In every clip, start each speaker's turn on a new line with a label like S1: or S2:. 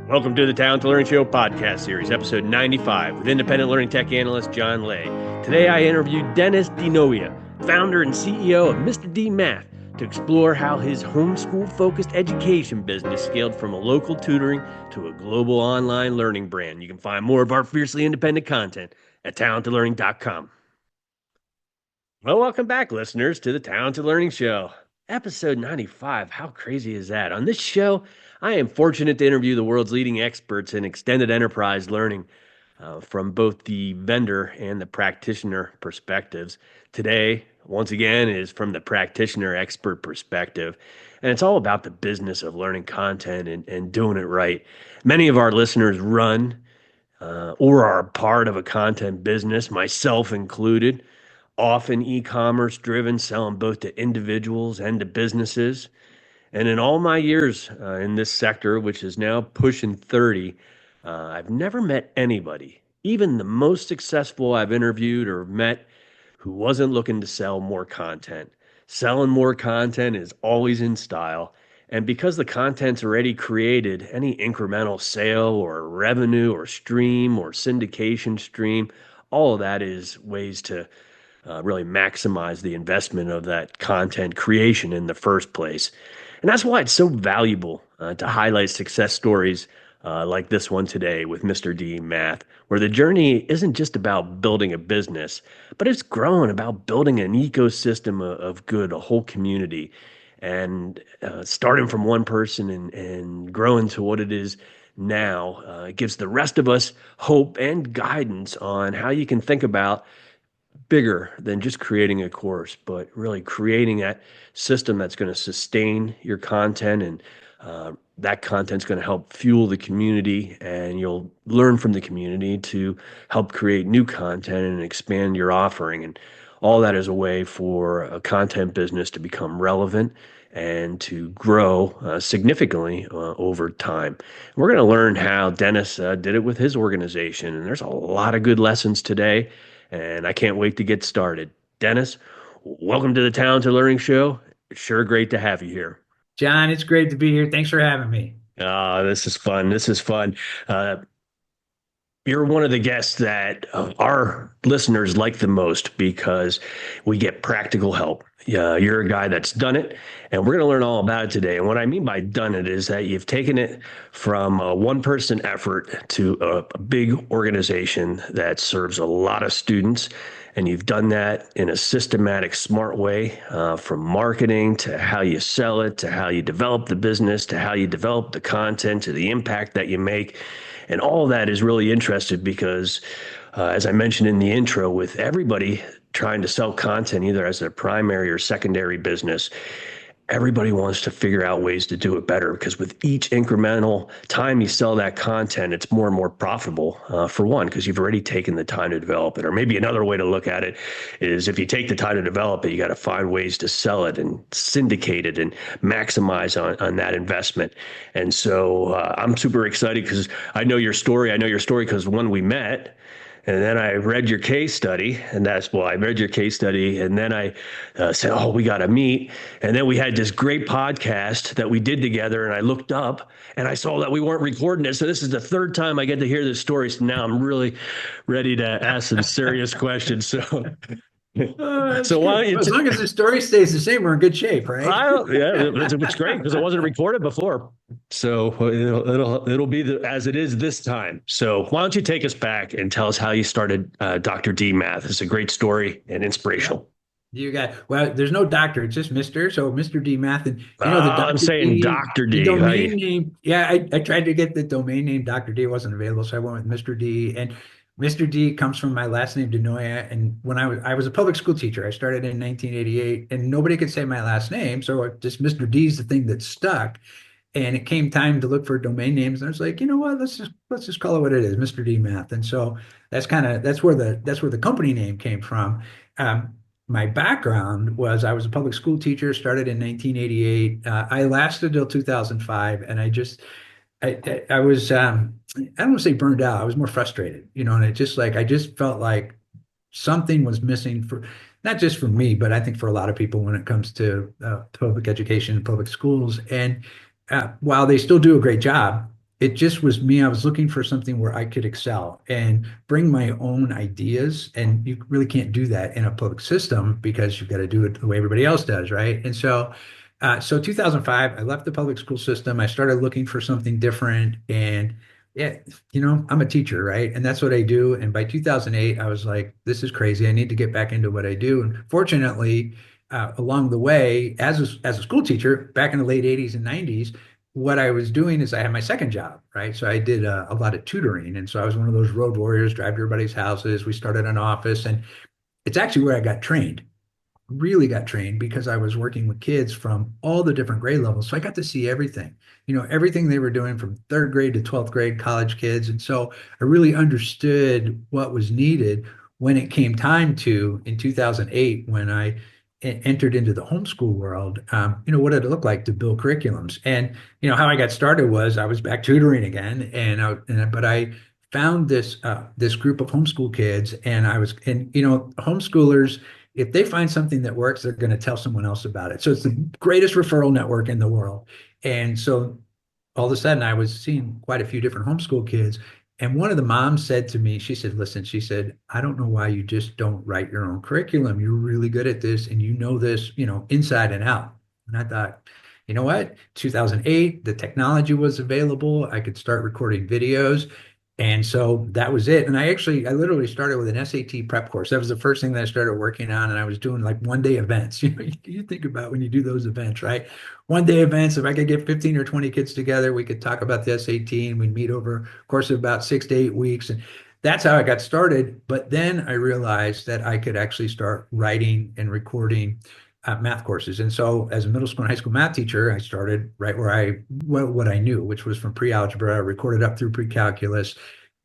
S1: Welcome to the TalentedLearning Show podcast series, episode 95, with independent learning tech analyst John Lay. Today I interviewed Dennis DiNoia, founder and CEO of MrDMath, to explore how his homeschool-focused education business scaled from a local tutoring to a global online learning brand. You can find more of our fiercely independent content at TalentedLearning.com. Well, welcome back, listeners, to the Talented Learning Show. Episode 95. How crazy is that? On this show, I am fortunate to interview the world's leading experts in extended enterprise learning from both the vendor and the practitioner perspectives. Today, once again, is from the practitioner expert perspective, and it's all about the business of learning content and doing it right. Many of our listeners run or are a part of a content business, myself included, often e-commerce driven, selling both to individuals and to businesses. And in all my years in this sector, which is now pushing 30, I've never met anybody, even the most successful I've interviewed or met, who wasn't looking to sell more content. Selling more content is always in style. And because the content's already created, any incremental sale or revenue or stream or syndication stream, all of that is ways to really maximize the investment of that content creation in the first place. And that's why it's so valuable to highlight success stories like this one today with MrDMath, where the journey isn't just about building a business, but it's growing about building an ecosystem of good, a whole community, and starting from one person and growing to what it is now. It gives the rest of us hope and guidance on how you can think about bigger than just creating a course, but really creating that system that's going to sustain your content, and that content's going to help fuel the community, and you'll learn from the community to help create new content and expand your offering. And all that is a way for a content business to become relevant and to grow significantly over time. We're going to learn how Dennis did it with his organization, and there's a lot of good lessons today, and I can't wait to get started. Dennis, welcome to the Talented Learning Show. It's sure great to have you here.
S2: John, it's great to be here. Thanks for having me.
S1: This is fun. This is fun. You're one of the guests that our listeners like the most because we get practical help. You're a guy that's done it, and we're going to learn all about it today. And what I mean by done it is that you've taken it from a one-person effort to a big organization that serves a lot of students, and you've done that in a systematic, smart way, from marketing to how you sell it, to how you develop the business, to how you develop the content, to the impact that you make. And all of that is really interesting because, as I mentioned in the intro, with everybody trying to sell content, either as their primary or secondary business, everybody wants to figure out ways to do it better, because with each incremental time you sell that content, it's more and more profitable, for one, because you've already taken the time to develop it. Or maybe another way to look at it is, if you take the time to develop it, you got to find ways to sell it and syndicate it and maximize on that investment. And so I'm super excited because I know your story. I know your story because when we met, and then I read your case study, and I read your case study, and then I said, oh, we got to meet. And then we had this great podcast that we did together, and I looked up and I saw that we weren't recording it. So this is the third time I get to hear this story. So now I'm really ready to ask some serious questions. So, so why don't you
S2: As long as the story stays the same, we're in good shape, right?
S1: it's great because it wasn't recorded before. So it'll be as it is this time. So why don't you take us back and tell us how you started Dr. DMath? It's a great story and inspirational.
S2: Well, there's no doctor, it's just Mr. So MrDMath, and the
S1: I'm
S2: Dr.
S1: saying
S2: D,
S1: Dr.
S2: the
S1: D.
S2: domain name. Yeah, I tried to get the domain name Dr. D, wasn't available, so I went with Mr. D. And Mr. D comes from my last name, DiNoia. And when I was a public school teacher, I started in 1988, and nobody could say my last name, so just Mr. D is the thing that stuck. And it came time to look for domain names, and I was like, you know what, let's just call it what it is, MrDMath. And so that's where the company name came from. My background was I was a public school teacher, started in 1988. I lasted till 2005, and I was I don't want to say burned out. I was more frustrated, and I just felt like something was missing, for not just for me, but I think for a lot of people when it comes to public education and public schools. And while they still do a great job, it just was me. I was looking for something where I could excel and bring my own ideas. And you really can't do that in a public system because you've got to do it the way everybody else does, right? And so 2005, I left the public school system. I started looking for something different. And yeah, I'm a teacher, right? And that's what I do. And by 2008, I was like, this is crazy. I need to get back into what I do. And fortunately, along the way, as a school teacher back in the late 80s and 90s, what I was doing is I had my second job, right? So I did a lot of tutoring. And so I was one of those road warriors, drive to everybody's houses. We started an office, and it's actually where I got trained, really got trained because I was working with kids from all the different grade levels. So I got to see everything, everything they were doing from third grade to 12th grade college kids. And so I really understood what was needed when it came time to, in 2008, when I entered into the homeschool world, what did it look like to build curriculums? And, how I got started was I was back tutoring again. But I found this group of homeschool kids, and homeschoolers, if they find something that works, they're going to tell someone else about it. So it's the greatest referral network in the world. And so all of a sudden I was seeing quite a few different homeschool kids. And one of the moms said to me, she said, listen, she said, I don't know why you just don't write your own curriculum. You're really good at this and you know this, inside and out. And I thought, you know what? 2008, the technology was available. I could start recording videos. And so that was it. And I literally started with an SAT prep course. That was the first thing that I started working on. And I was doing like 1 day events. You think about when you do those events, right? 1 day events. If I could get 15 or 20 kids together, we could talk about the SAT and we'd meet over a course of about 6 to 8 weeks. And that's how I got started. But then I realized that I could actually start writing and recording math courses. And so as a middle school and high school math teacher, I started right where what I knew, which was from pre-algebra, recorded up through pre-calculus.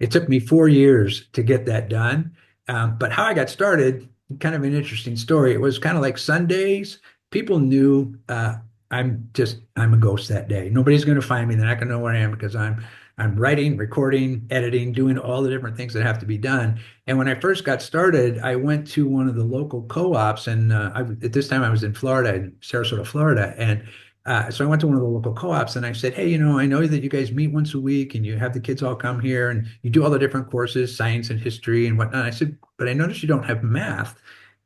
S2: It took me 4 years to get that done. But how I got started, kind of an interesting story. It was kind of like Sundays. People knew I'm a ghost that day. Nobody's going to find me. They're not going to know where I am because I'm writing, recording, editing, doing all the different things that have to be done. And when I first got started, I went to one of the local co-ops, and at this time I was in Florida, in Sarasota, Florida, and so I went to one of the local co-ops and I said, hey, I know that you guys meet once a week and you have the kids all come here and you do all the different courses, science and history and whatnot. I said, but I noticed you don't have math.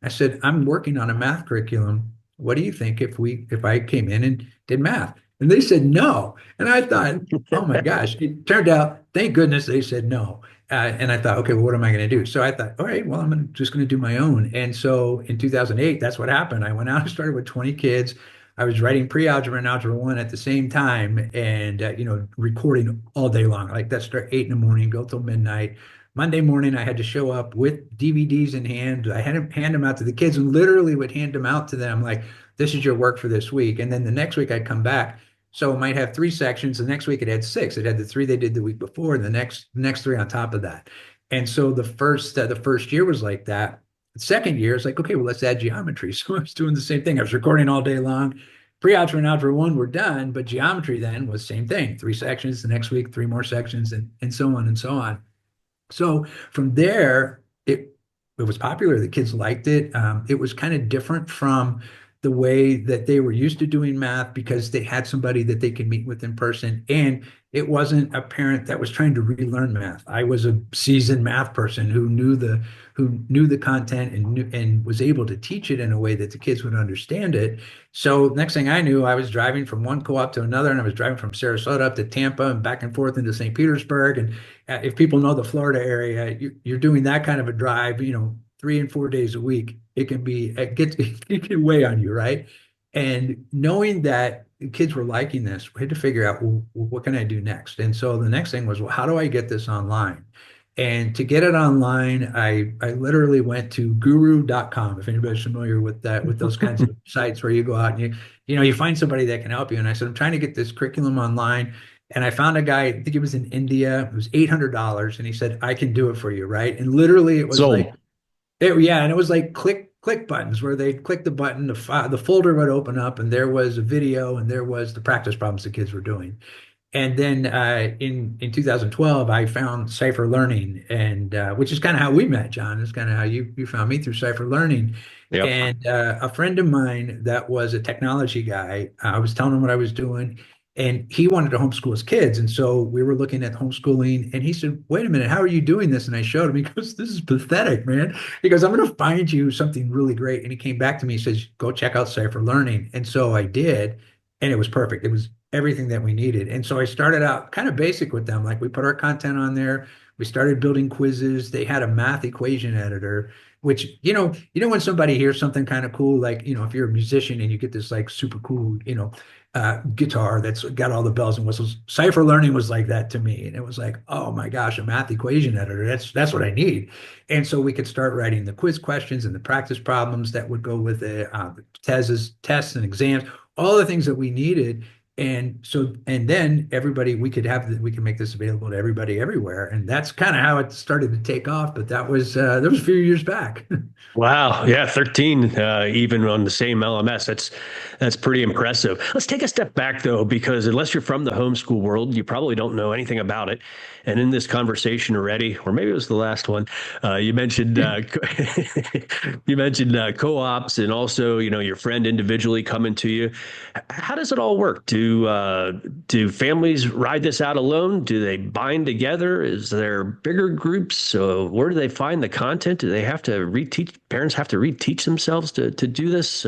S2: I said, I'm working on a math curriculum. What do you think if I came in and did math? And they said no. And I thought, oh my gosh. It turned out, thank goodness they said no. And I thought, okay, well, what am I going to do? So I thought, all right, well, just going to do my own. And so in 2008, that's what happened. I went out and started with 20 kids. I was writing pre-algebra and algebra one at the same time and, recording all day long. Like that start 8 in the morning, go till midnight. Monday morning, I had to show up with DVDs in hand. I had to hand them out to the kids and literally would hand them out to them like, this is your work for this week. And then the next week I'd come back. So it might have 3 sections. The next week it had 6. It had the 3 they did the week before, and the next 3 on top of that. And so the first year was like that. The second year is like, okay, well, let's add geometry. So I was doing the same thing. I was recording all day long. Pre-algebra and algebra one were done, but geometry then was same thing. 3 sections. The next week, 3 more sections, and so on and so on. So from there, it was popular. The kids liked it. It was kind of different from the way that they were used to doing math because they had somebody that they could meet with in person. And it wasn't a parent that was trying to relearn math. I was a seasoned math person who knew the content and was able to teach it in a way that the kids would understand it. So next thing I knew, I was driving from one co-op to another, and I was driving from Sarasota up to Tampa and back and forth into St. Petersburg. And if people know the Florida area, you're doing that kind of a drive, 3 and 4 days a week. It can weigh on you, right? And knowing that the kids were liking this, we had to figure out, well, what can I do next? And so the next thing was, well, how do I get this online? And to get it online, I literally went to guru.com, if anybody's familiar with that, with those kinds of sites where you go out and you find somebody that can help you. And I said, I'm trying to get this curriculum online. And I found a guy, I think he was in India, it was $800. And he said, I can do it for you, right? And literally it was and it was like click buttons where they'd click the button, the folder would open up, and there was a video, and there was the practice problems the kids were doing. And then in 2012, I found CypherLearning, and which is kind of how we met, John. It's kind of how you found me through CypherLearning.
S1: Yep.
S2: And a friend of mine that was a technology guy, I was telling him what I was doing, And he wanted to homeschool his kids. And so we were looking at homeschooling, and he said, wait a minute, how are you doing this? And I showed him. He goes, this is pathetic, man. He goes, I'm going to find you something really great. And he came back to me, he says, go check out CypherLearning. And so I did, and it was perfect. It was everything that we needed. And so I started out kind of basic with them. Like we put our content on there. We started building quizzes. They had a math equation editor, which, when somebody hears something kind of cool, like, if you're a musician and you get this like super cool, guitar that's got all the bells and whistles. CypherLearning was like that to me. And it was like, oh my gosh, a math equation editor. That's what I need. And so we could start writing the quiz questions and the practice problems that would go with it, the tests and exams, all the things that we needed. And then everybody, we could make this available to everybody everywhere. And that's kind of how it started to take off. But that was a few years back.
S1: Wow. Yeah. 13, even on the same LMS. That's pretty impressive. Let's take a step back though, because unless you're from the homeschool world, you probably don't know anything about it. And in this conversation already, or maybe it was the last one, you mentioned, co-ops and also, your friend individually coming to you. How does it all work? Do families ride this out alone? Do they bind together? Is there bigger groups? So where do they find the content? Do they have to reteach? Parents have to reteach themselves to do this?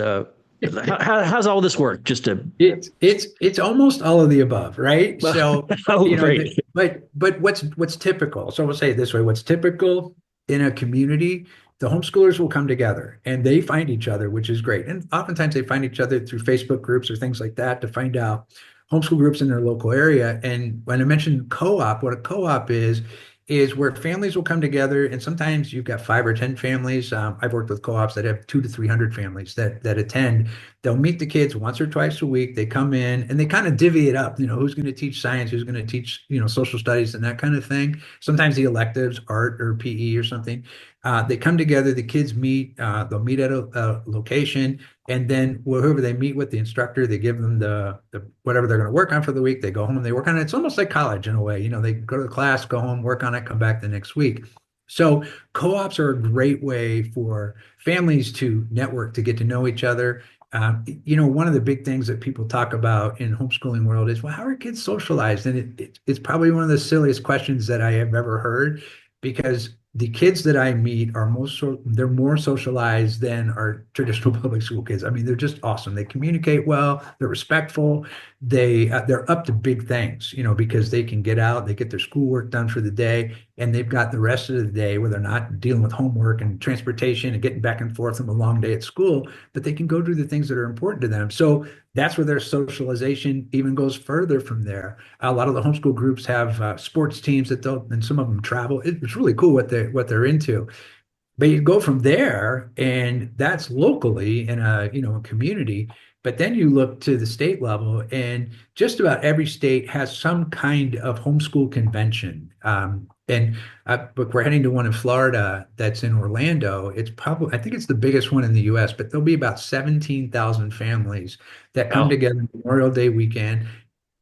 S1: How's all this work? Just to
S2: It's almost all of the above, right? So,
S1: oh, great.
S2: but what's typical? So we'll say it this way: what's typical in a community, the homeschoolers will come together and they find each other, which is great. And oftentimes they find each other through Facebook groups or things like that to find out homeschool groups in their local area. And when I mentioned co-op, what a co-op is where families will come together, and sometimes you've got 5 or 10 families. I've worked with co-ops that have 200 to 300 families that attend. They'll meet the kids once or twice a week. They come in and they kind of divvy it up. Who's going to teach science, who's going to teach social studies and that kind of thing. Sometimes the electives, art or PE or something. They come together. The kids meet. They'll meet at a location. And then whoever they meet with, the instructor, they give them the whatever they're going to work on for the week. They go home and they work on it. It's almost like college in a way. They go to the class, go home, work on it, come back the next week. So co-ops are a great way for families to network, to get to know each other. One of the big things that people talk about in homeschooling world is, well, how are kids socialized? And it's probably one of the silliest questions that I have ever heard, because the kids that I meet are they're more socialized than our traditional public school kids. I mean, they're just awesome. They communicate well, they're respectful, they're up to big things, because they can get out, they get their schoolwork done for the day, and they've got the rest of the day where they're not dealing with homework and transportation and getting back and forth from a long day at school, but they can go do the things that are important to them. So that's where their socialization even goes further from there. A lot of the homeschool groups have sports teams that and some of them travel. It's really cool what they're into. But you go from there, and that's locally in a community. But then you look to the state level, and just about every state has some kind of homeschool convention. But we're heading to one in Florida that's in Orlando. I think it's the biggest one in the U.S., but there'll be about 17,000 families that come together Memorial Day weekend.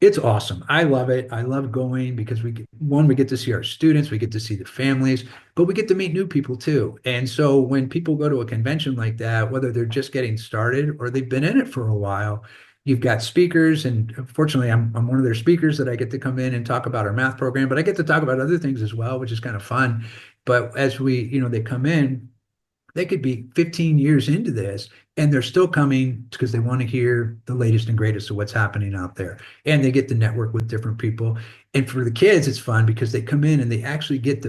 S2: It's awesome. I love it. I love going because we get to see our students, we get to see the families, but we get to meet new people too. And so when people go to a convention like that, whether they're just getting started or they've been in it for a while, you've got speakers. And fortunately, I'm one of their speakers that I get to come in and talk about our math program, but I get to talk about other things as well, which is kind of fun. But as they come in, they could be 15 years into this and they're still coming because they want to hear the latest and greatest of what's happening out there. And they get to network with different people. And for the kids, it's fun because they come in and they actually get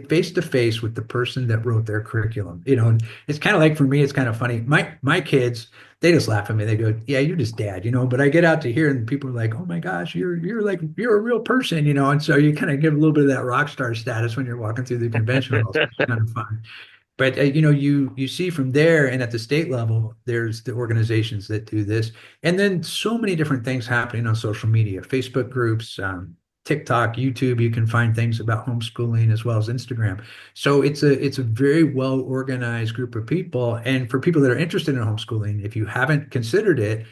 S2: face to face with the person that wrote their curriculum. And it's kind of like, for me, it's kind of funny. My kids, they just laugh at me. They go, yeah, you're just dad, but I get out to here and people are like, oh my gosh, you're a real person, and so you kind of give a little bit of that rock star status when you're walking through the convention halls. It's kind of fun. But you see from there, and at the state level, there's the organizations that do this, and then so many different things happening on social media, Facebook groups, TikTok, YouTube. You can find things about homeschooling as well as Instagram. So it's a very well organized group of people. And for people that are interested in homeschooling, if you haven't considered it,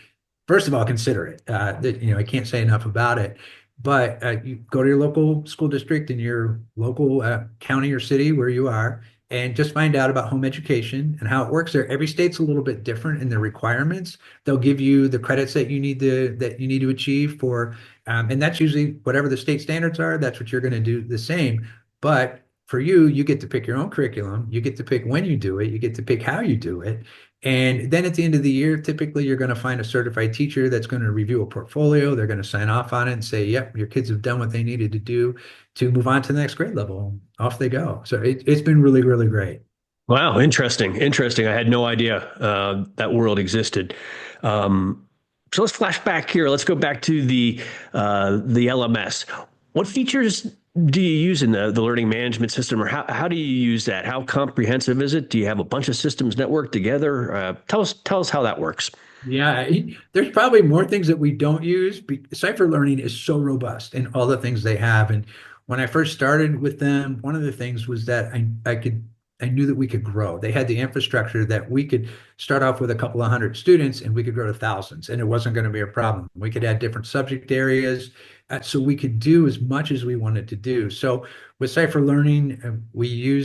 S2: first of all, consider it. I can't say enough about it. But you go to your local school district in your local county or city where you are, and just find out about home education and how it works there. Every state's a little bit different in their requirements. They'll give you the credits that you need to achieve for And that's usually whatever the state standards are, that's what you're going to do the same. But for you, you get to pick your own curriculum. You get to pick when you do it. You get to pick how you do it. And then at the end of the year, typically you're going to find a certified teacher that's going to review a portfolio. They're going to sign off on it and say, yep, your kids have done what they needed to do to move on to the next grade level. Off they go. So it's been really, really great.
S1: Wow, interesting. Interesting. I had no idea that world existed. Um, so let's flash back here. Let's go back to the LMS. What features do you use in the learning management system, or how do you use that? How comprehensive is it? Do you have a bunch of systems networked together? Tell us how that works.
S2: Yeah, there's probably more things that we don't use. CypherLearning is so robust in all the things they have. And when I first started with them, one of the things was that I knew that we could grow. They had the infrastructure that we could start off with a couple of hundred students and we could grow to thousands, and it wasn't going to be a problem. We could add different subject areas, so we could do as much as we wanted to do. So with CypherLearning, we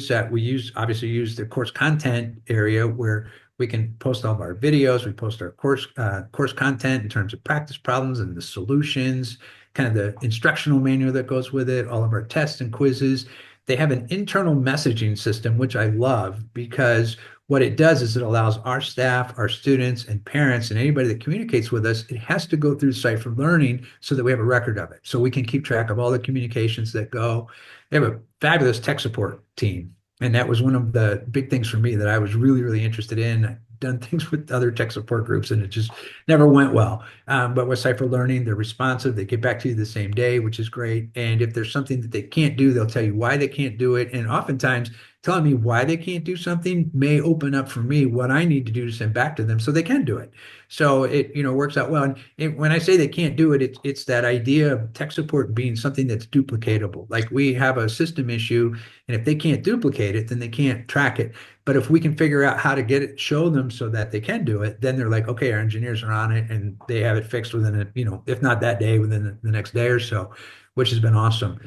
S2: obviously use the course content area where we can post all of our videos. We post our course content in terms of practice problems and the solutions, kind of the instructional manual that goes with it, all of our tests and quizzes. They have an internal messaging system, which I love because what it does is it allows our staff, our students, and parents, and anybody that communicates with us, it has to go through CypherLearning so that we have a record of it. So we can keep track of all the communications that go. They have a fabulous tech support team. And that was one of the big things for me that I was really, really interested in. I've done things with other tech support groups and it just never went well. But with CypherLearning, they're responsive. They get back to you the same day, which is great. And if there's something that they can't do, they'll tell you why they can't do it. And oftentimes, telling me why they can't do something may open up for me what I need to do to send back to them so they can do it. So it works out well. And when I say they can't do it, it's that idea of tech support being something that's duplicatable. Like we have a system issue, and if they can't duplicate it, then they can't track it. But if we can figure out how to get it, show them so that they can do it, then they're like, okay, our engineers are on it and they have it fixed within if not that day, within the next day or so, which has been awesome.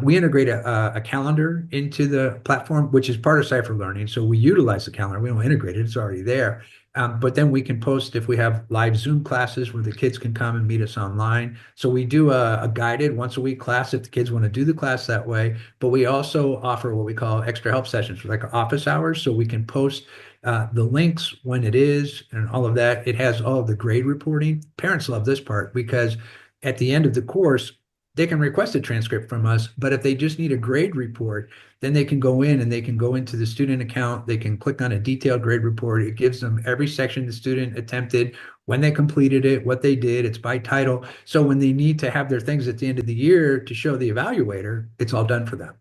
S2: We integrate a calendar into the platform, which is part of CypherLearning. So we utilize the calendar. We don't integrate it. It's already there. But then we can post if we have live Zoom classes where the kids can come and meet us online. So we do a guided once a week class if the kids want to do the class that way. But we also offer what we call extra help sessions, like office hours. So we can post the links when it is and all of that. It has all of the grade reporting. Parents love this part because at the end of the course, they can request a transcript from us, but if they just need a grade report, then they can go in and they can go into the student account. They can click on a detailed grade report. It gives them every section the student attempted, when they completed it, what they did. It's by title. So when they need to have their things at the end of the year to show the evaluator, it's all done for them.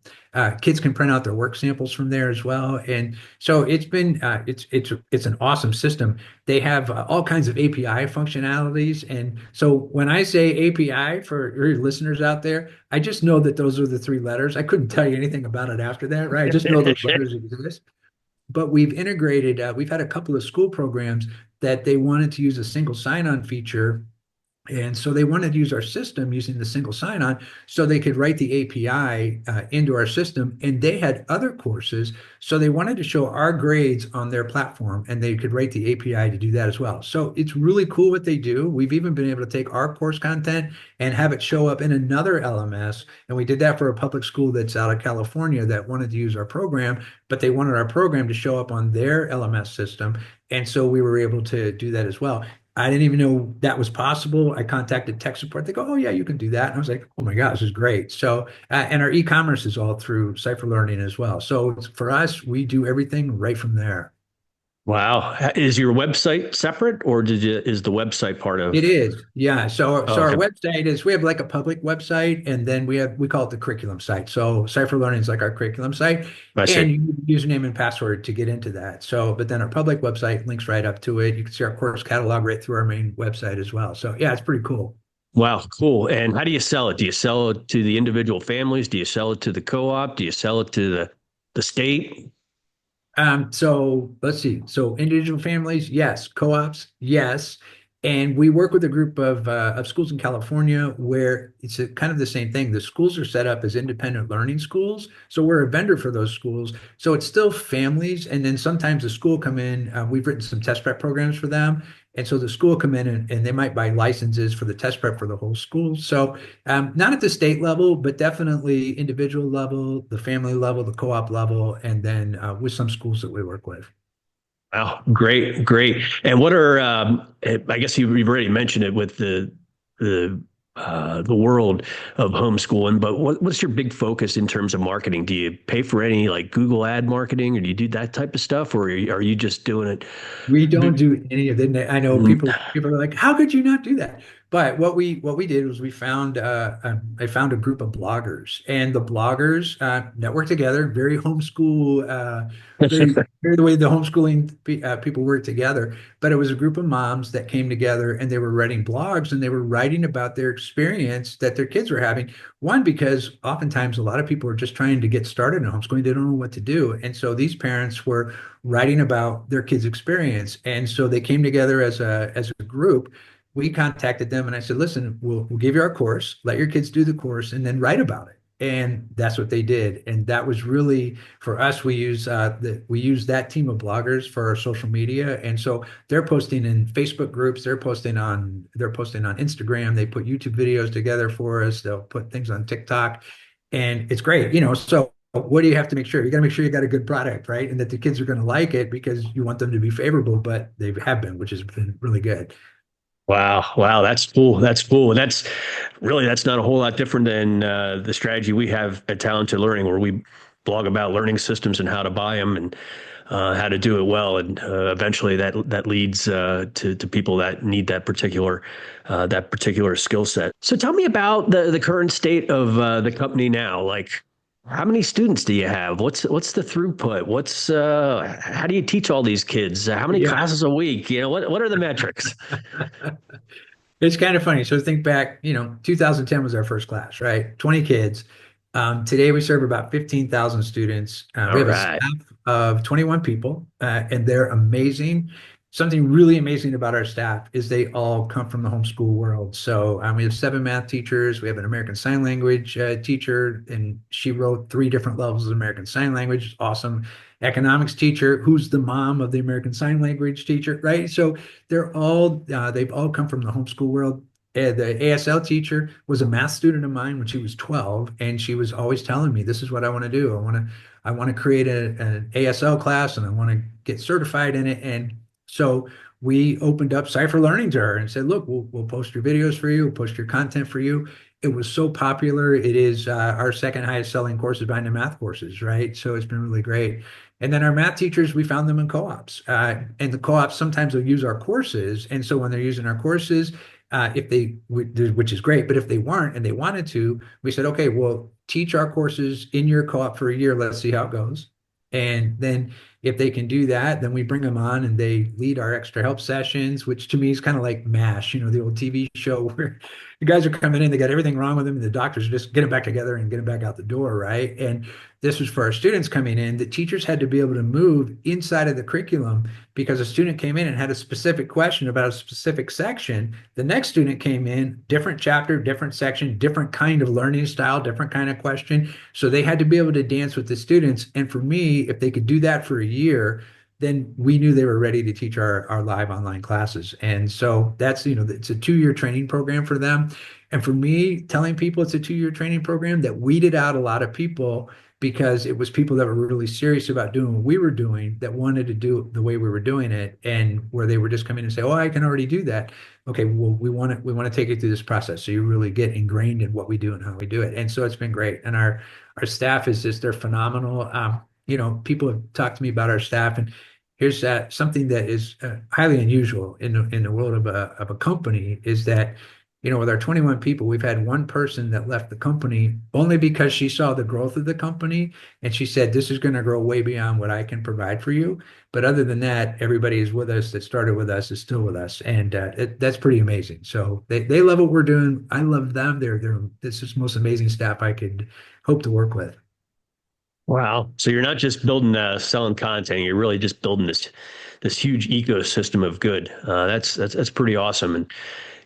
S2: Kids can print out their work samples from there as well. And so it's been it's an awesome system. They have all kinds of API functionalities. And so when I say API for your listeners out there, I just know that those are the three letters. I couldn't tell you anything about it after that, right? I just know those letters exist. But we've integrated, we've had a couple of school programs that they wanted to use a single sign-on feature. And so they wanted to use our system using the single sign-on so they could write the API into our system. And they had other courses. So they wanted to show our grades on their platform and they could write the API to do that as well. So it's really cool what they do. We've even been able to take our course content and have it show up in another LMS. And we did that for a public school that's out of California that wanted to use our program, but they wanted our program to show up on their LMS system. And so we were able to do that as well. I didn't even know that was possible. I contacted tech support. They go, "Oh yeah, you can do that." And I was like, "Oh my God, this is great!" So, and our e-commerce is all through CypherLearning as well. So for us, we do everything right from there.
S1: Wow. Is your website separate, or is the website part
S2: It
S1: of?
S2: is, yeah. So,
S1: Oh,
S2: so our
S1: okay.
S2: website is we have like a public website, and then we call it the curriculum site. So CypherLearning is like our curriculum site,
S1: I
S2: and
S1: see.
S2: you need username and password to get into that. So, but then our public website links right up to it. You can see our course catalog right through our main website as well. So, yeah, it's pretty cool.
S1: Wow, cool. And how do you sell it? Do you sell it to the individual families? Do you sell it to the co-op? Do you sell it to the state?
S2: So let's see. So individual families, yes. Co-ops, yes. And we work with a group of schools in California where it's kind of the same thing. The schools are set up as independent learning schools. So we're a vendor for those schools. So it's still families. And then sometimes the school come in, we've written some test prep programs for them. And so the school come in and they might buy licenses for the test prep for the whole school. So not at the state level, but definitely individual level, the family level, the co-op level, and then with some schools that we work with.
S1: Wow, great, great. And what are I guess you've already mentioned it with the world of homeschooling, but what's your big focus in terms of marketing? Do you pay for any like Google ad marketing, or do you do that type of stuff, or are you just doing it?
S2: We don't do any of it. I know
S1: Mm.
S2: people are like, how could you not do that? But what we did was we found I found a group of bloggers, and the bloggers networked together, very homeschool, very the way the homeschooling people work together. But it was a group of moms that came together, and they were writing blogs, and they were writing about their experience that their kids were having. One, because oftentimes a lot of people are just trying to get started in homeschooling, they don't know what to do, and so these parents were writing about their kids' experience. And so they came together as a group. We contacted them and I said, listen, we'll give you our course, let your kids do the course, and then write about it. And that's what they did. And that was really for us. We use that team of bloggers for our social media. And so they're posting in Facebook groups, they're posting on Instagram, they put YouTube videos together for us, they'll put things on TikTok, and it's great, so what do you have to make sure? You got to make sure you got a good product, right? And that the kids are going to like it because you want them to be favorable, but they have been, which has been really good.
S1: Wow, wow, that's cool. That's cool. And that's not a whole lot different than the strategy we have at Talented Learning, where we blog about learning systems and how to buy them and how to do it well. And eventually that leads to people that need that particular skill set. So tell me about the current state of the company now. Like, how many students do you have? What's the throughput? What's how do you teach all these kids? How many
S2: Yeah.
S1: classes a week? What are the metrics?
S2: It's kind of funny. So think back, 2010 was our first class, right? 20 kids. Today we serve about 15,000 students. We
S1: All
S2: have a
S1: right.
S2: staff of 21 people, and they're amazing. Something really amazing about our staff is they all come from the homeschool world. So we have 7 math teachers. We have an American Sign Language teacher, and she wrote 3 different levels of American Sign Language. It's awesome. Economics teacher, who's the mom of the American Sign Language teacher, right? So they've all come from the homeschool world. The ASL teacher was a math student of mine when she was 12, and she was always telling me, "This is what I want to do. I want to create an ASL class, and I want to get certified in it." And so we opened up CypherLearning to her and said, "Look, we'll post your videos for you. We'll post your content for you." It was so popular. It is our second highest selling courses behind the math courses, right? So it's been really great. And then our math teachers, we found them in co-ops. And the co-ops sometimes will use our courses. And so when they're using our courses, if they, which is great, but if they weren't and they wanted to, we said, okay, well, teach our courses in your co-op for a year. Let's see how it goes. And then if they can do that, then we bring them on and they lead our extra help sessions, which to me is kind of like MASH, the old TV show where the guys are coming in, they got everything wrong with them, and the doctors are just get them back together and get them back out the door, right? And this was for our students coming in. The teachers had to be able to move inside of the curriculum because a student came in and had a specific question about a specific section. The next student came in, different chapter, different section, different kind of learning style, different kind of question. So they had to be able to dance with the students. And for me, if they could do that for a year, then we knew they were ready to teach our live online classes. And so that's, it's a 2-year training program for them. And for me, telling people it's a 2-year training program, that weeded out a lot of people because it was people that were really serious about doing what we were doing, that wanted to do it the way we were doing it, and where they were just coming and say, "Oh, I can already do that." Okay, well, we want to take you through this process so you really get ingrained in what we do and how we do it. And so it's been great. And our staff is just, they're phenomenal. People have talked to me about our staff, and here's something that is highly unusual in the world of a company is that, with our 21 people, we've had one person that left the company only because she saw the growth of the company and she said, "This is going to grow way beyond what I can provide for you." But other than that, everybody is with us that started with us is still with us, and that's pretty amazing. So they love what we're doing. I love them. This is the most amazing staff I could hope to work with.
S1: Wow. So you're not just building selling content, you're really just building this huge ecosystem of good. That's pretty awesome, and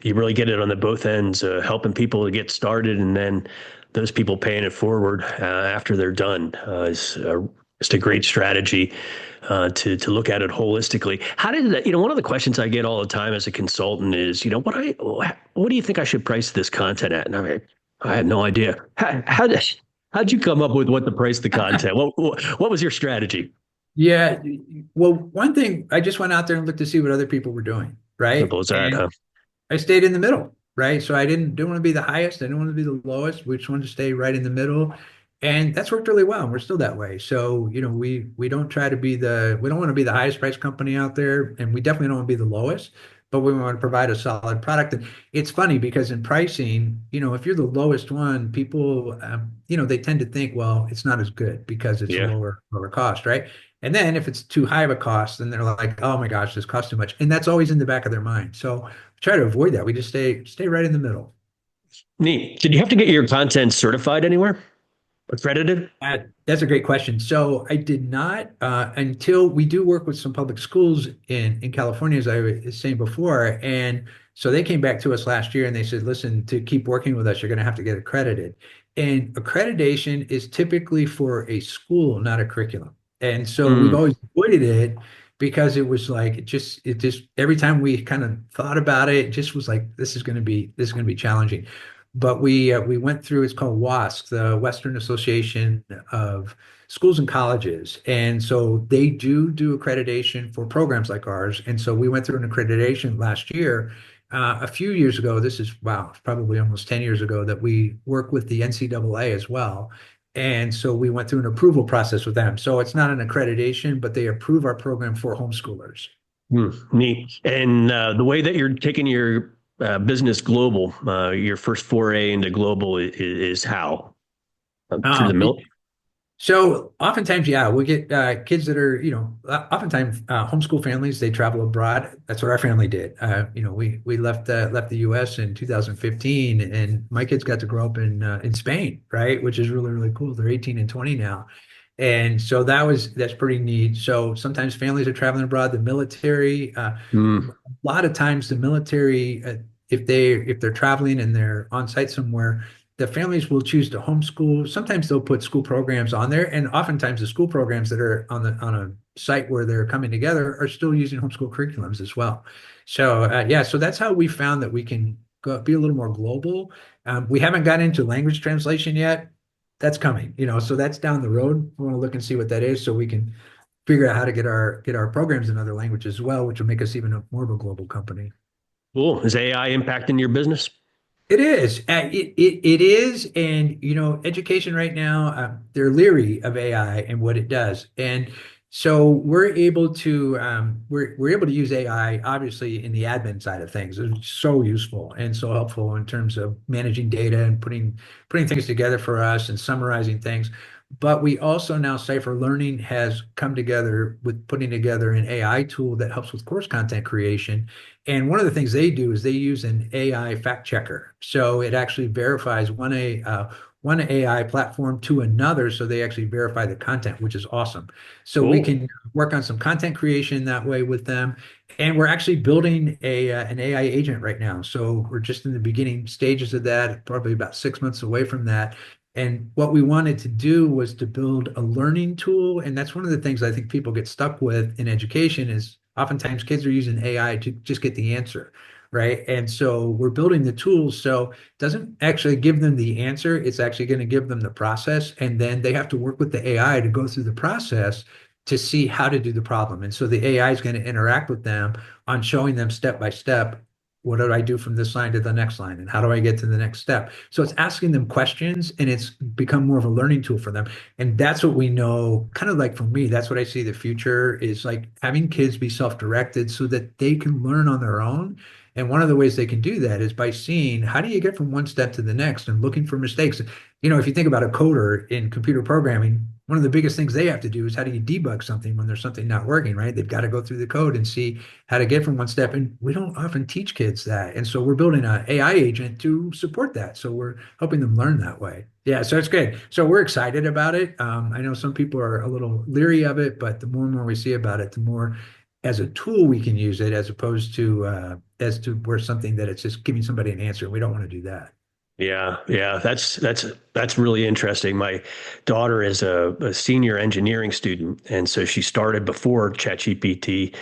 S1: you really get it on the both ends, helping people to get started, and then those people paying it forward after they're done is just a great strategy to look at it holistically. How did that, one of the questions I get all the time as a consultant is, what do you think I should price this content at? And I'm like, I have no idea. How'd you come up with what to price the content? What was your strategy?
S2: Yeah. Well, one thing, I just went out there and looked to see what other people were doing, right?
S1: Simple as that,
S2: And
S1: huh?
S2: I stayed in the middle, right? So I didn't want to be the highest. I didn't want to be the lowest. We just wanted to stay right in the middle. And that's worked really well. And we're still that way. So, we don't try to be we don't want to be the highest price company out there. And we definitely don't want to be the lowest, but we want to provide a solid product. And it's funny because in pricing, if you're the lowest one, people, they tend to think, well, it's not as good because it's a
S1: Yeah.
S2: lower cost, right? And then if it's too high of a cost, then they're like, oh my gosh, this costs too much. And that's always in the back of their mind. So try to avoid that. We just stay right in the middle.
S1: Neat. Did you have to get your content certified anywhere? Accredited?
S2: That's a great question. So I did not until we do work with some public schools in California, as I was saying before. And so they came back to us last year and they said, listen, to keep working with us, you're going to have to get accredited. And accreditation is typically for a school, not a curriculum. And so we've
S1: Mm,
S2: always avoided it because it was like it just every time we kind of thought about it, it just was like this is going to be challenging. But we went through, it's called WASC, the Western Association of Schools and Colleges. And so they do accreditation for programs like ours. And so we went through an accreditation last year. A few years ago, this is, wow, it's probably almost 10 years ago, that we work with the NCAA as well. And so we went through an approval process with them. So it's not an accreditation, but they approve our program for homeschoolers.
S1: neat. And the way that you're taking your business global, your first foray into global is how? Through the
S2: Um,
S1: mill?
S2: So oftentimes, yeah, we get kids that are, oftentimes homeschool families, they travel abroad. That's what our family did. We left the U.S. in 2015, and my kids got to grow up in Spain, right? Which is really, really cool. They're 18 and 20 now. And so that's pretty neat. So sometimes families are traveling abroad, the military,
S1: Mm,
S2: a lot of times the military, if they're traveling and they're on site somewhere, the families will choose to homeschool. Sometimes they'll put school programs on there, and oftentimes the school programs that are on a site where they're coming together are still using homeschool curriculums as well. So yeah, so that's how we found that we can be a little more global. We haven't got into language translation yet. That's coming, so that's down the road. We want to look and see what that is, so we can figure out how to get our programs in other languages as well, which will make us even more of a global company.
S1: cool. Is AI impacting your business?
S2: It is. It is, and education right now, they're leery of AI and what it does, and so we're able to use AI obviously in the admin side of things. It's so useful and so helpful in terms of managing data and putting things together for us and summarizing things. But we also now CypherLearning has come together with putting together an AI tool that helps with course content creation. And one of the things they do is they use an AI fact checker. So it actually verifies one AI platform to another. So they actually verify the content, which is awesome. So we
S1: Cool.
S2: can work on some content creation that way with them. And we're actually building an AI agent right now. So we're just in the beginning stages of that, probably about 6 months away from that. And what we wanted to do was to build a learning tool. And that's one of the things I think people get stuck with in education is oftentimes kids are using AI to just get the answer, right? And so we're building the tools so it doesn't actually give them the answer. It's actually going to give them the process. And then they have to work with the AI to go through the process to see how to do the problem. And so the AI is going to interact with them on showing them step by step, what do I do from this line to the next line? And how do I get to the next step? So it's asking them questions and it's become more of a learning tool for them. And that's what we know, kind of like for me, that's what I see the future is like having kids be self-directed so that they can learn on their own. And one of the ways they can do that is by seeing how do you get from one step to the next and looking for mistakes. If you think about a coder in computer programming, one of the biggest things they have to do is how do you debug something when there's something not working, right? They've got to go through the code and see how to get from one step. And we don't often teach kids that. And so we're building an AI agent to support that. So we're helping them learn that way. Yeah, so it's good. So we're excited about it. I know some people are a little leery of it, but the more and more we see about it, the more as a tool we can use it, as opposed to as to where something that it's just giving somebody an answer. We don't want to do that.
S1: Yeah, yeah, that's really interesting. My daughter is a senior engineering student, and so she started before ChatGPT,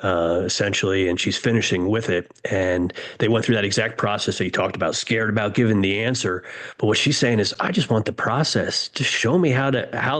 S1: essentially, and she's finishing with it. And they went through that exact process that you talked about, scared about giving the answer. But what she's saying is, I just want the process. Just show me how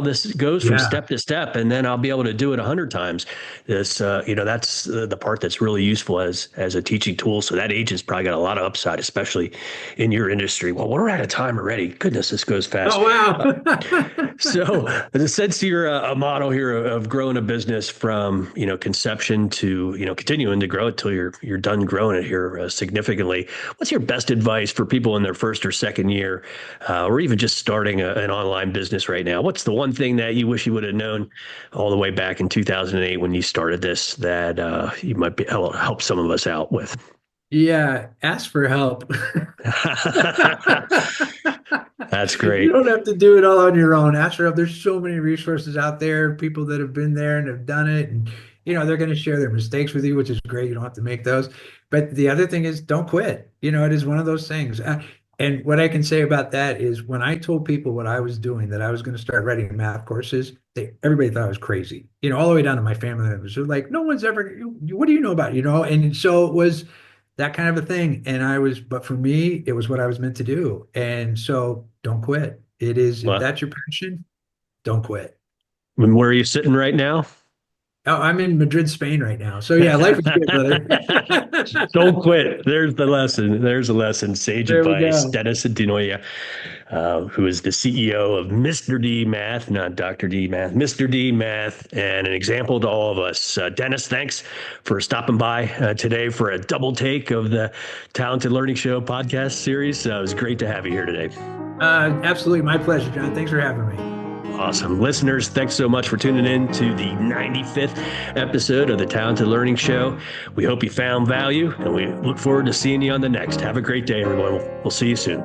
S1: this goes from
S2: Yeah.
S1: step to step, and then I'll be able to do it 100 times. This, that's the part that's really useful as a teaching tool. So that agent's probably got a lot of upside, especially in your industry. Well, we're out of time already. Goodness, this goes fast.
S2: Oh, wow.
S1: So, since you're a model here of growing a business from conception to continuing to grow it till you're done growing it here significantly, what's your best advice for people in their first or second year, or even just starting an online business right now? What's the one thing that you wish you would have known all the way back in 2008 when you started this that you might be help some of us out with?
S2: Yeah, ask for help.
S1: That's
S2: You
S1: great.
S2: don't have to do it all on your own. Ask for help. There's so many resources out there, people that have been there and have done it, and they're going to share their mistakes with you, which is great. You don't have to make those. But the other thing is, don't quit. It is one of those things. And what I can say about that is, when I told people what I was doing, that I was going to start writing math courses, everybody thought I was crazy. All the way down to my family members. They're like, no one's ever. What do you know about it? And so it was that kind of a thing. But for me, it was what I was meant to do. And so don't quit. It is, if
S1: Well,
S2: that's your passion, don't quit.
S1: where are you sitting right now?
S2: Oh, I'm in Madrid, Spain right now. So yeah, life is good, brother.
S1: Don't quit. There's the lesson. There's a lesson. Sage
S2: There we
S1: advice.
S2: go.
S1: Dennis DiNoia, who is the CEO of MrDMath, not Dr. D Math, MrDMath, and an example to all of us. Dennis, thanks for stopping by today for a double take of the Talented Learning Show podcast series. It was great to have you here today.
S2: Absolutely my pleasure, John. Thanks for having me.
S1: Awesome. Listeners, thanks so much for tuning in to the 95th episode of the Talented Learning Show. We hope you found value, and we look forward to seeing you on the next. Have a great day, everyone. We'll see you soon.